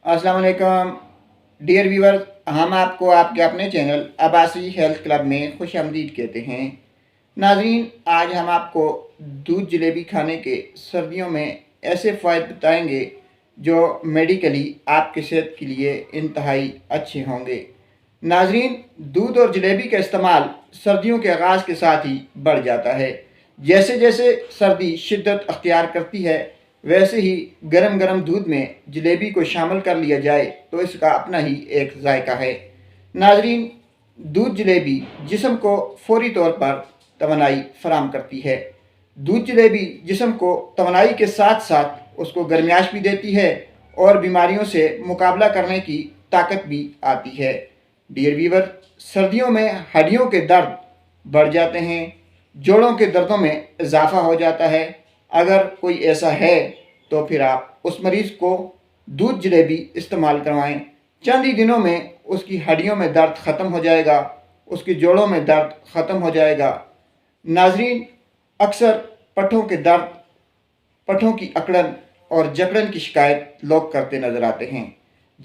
अस्सलाम वालेकुम dear viewers. हम आपको आपके अपने चैनल अब्बासी हेल्थ क्लब में खुश आमदीद कहते हैं। नाजरीन, आज हम आपको दूध जलेबी खाने के सर्दियों में ऐसे फ़ायदे बताएंगे जो मेडिकली आपकी सेहत के लिए इंतहाई अच्छे होंगे। नाजरीन, दूध और जलेबी का इस्तेमाल सर्दियों के आगाज़ के साथ ही बढ़ जाता है। जैसे जैसे सर्दी शिद्दत अख्तियार करती है, वैसे ही गरम गरम दूध में जलेबी को शामिल कर लिया जाए तो इसका अपना ही एक जायका है। नाजरीन, दूध जलेबी जिस्म को फौरी तौर पर तवानाई फराम करती है। दूध जलेबी जिस्म को तवानाई के साथ साथ उसको गर्माश भी देती है और बीमारियों से मुकाबला करने की ताकत भी आती है। डियर वीवर, सर्दियों में हड्डियों के दर्द बढ़ जाते हैं, जोड़ों के दर्दों में इजाफा हो जाता है। अगर कोई ऐसा है तो फिर आप उस मरीज़ को दूध जलेबी इस्तेमाल करवाएं। चंद ही दिनों में उसकी हड्डियों में दर्द ख़त्म हो जाएगा, उसके जोड़ों में दर्द ख़त्म हो जाएगा। नाजरीन, अक्सर पट्ठों के दर्द, पट्ठों की अकड़न और जकड़न की शिकायत लोग करते नज़र आते हैं।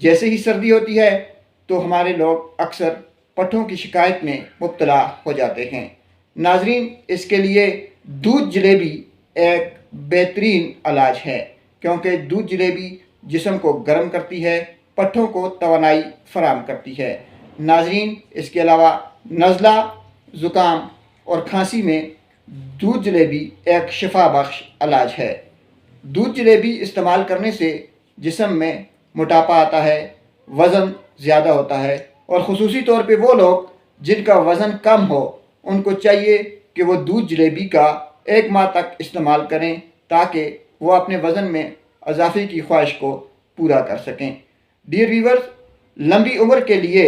जैसे ही सर्दी होती है तो हमारे लोग अक्सर पट्ठों की शिकायत में मुब्तला हो जाते हैं। नाजरीन, इसके लिए दूध जलेबी एक बेहतरीन इलाज है, क्योंकि दूध जलेबी जिस्म को गर्म करती है, पट्ठों को तवानाई फराम करती है। नाजरीन, इसके अलावा नज़ला, ज़ुकाम और खांसी में दूध जलेबी एक शिफा बख्श इलाज है। दूध जलेबी इस्तेमाल करने से जिस्म में मोटापा आता है, वज़न ज़्यादा होता है, और ख़ुसूसी तौर पे वो लोग जिनका वज़न कम हो उनको चाहिए कि वो दूध जलेबी का 1 माह तक इस्तेमाल करें ताकि वो अपने वज़न में इजाफे की ख्वाहिश को पूरा कर सकें। डियर व्यूअर्स, लंबी उम्र के लिए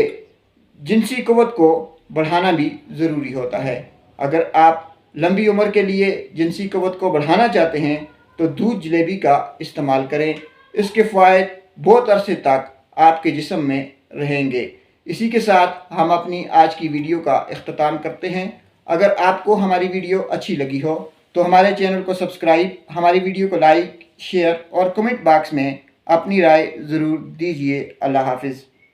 जिनसी क़ुव्वत को बढ़ाना भी ज़रूरी होता है। अगर आप लंबी उम्र के लिए जिनसी क़ुव्वत को बढ़ाना चाहते हैं तो दूध जलेबी का इस्तेमाल करें। इसके फ़ायदे बहुत अरसे तक आपके जिस्म में रहेंगे। इसी के साथ हम अपनी आज की वीडियो का इख्तिताम करते हैं। अगर आपको हमारी वीडियो अच्छी लगी हो तो हमारे चैनल को सब्सक्राइब, हमारी वीडियो को लाइक, शेयर और कमेंट बॉक्स में अपनी राय ज़रूर दीजिए। अल्लाह हाफिज़।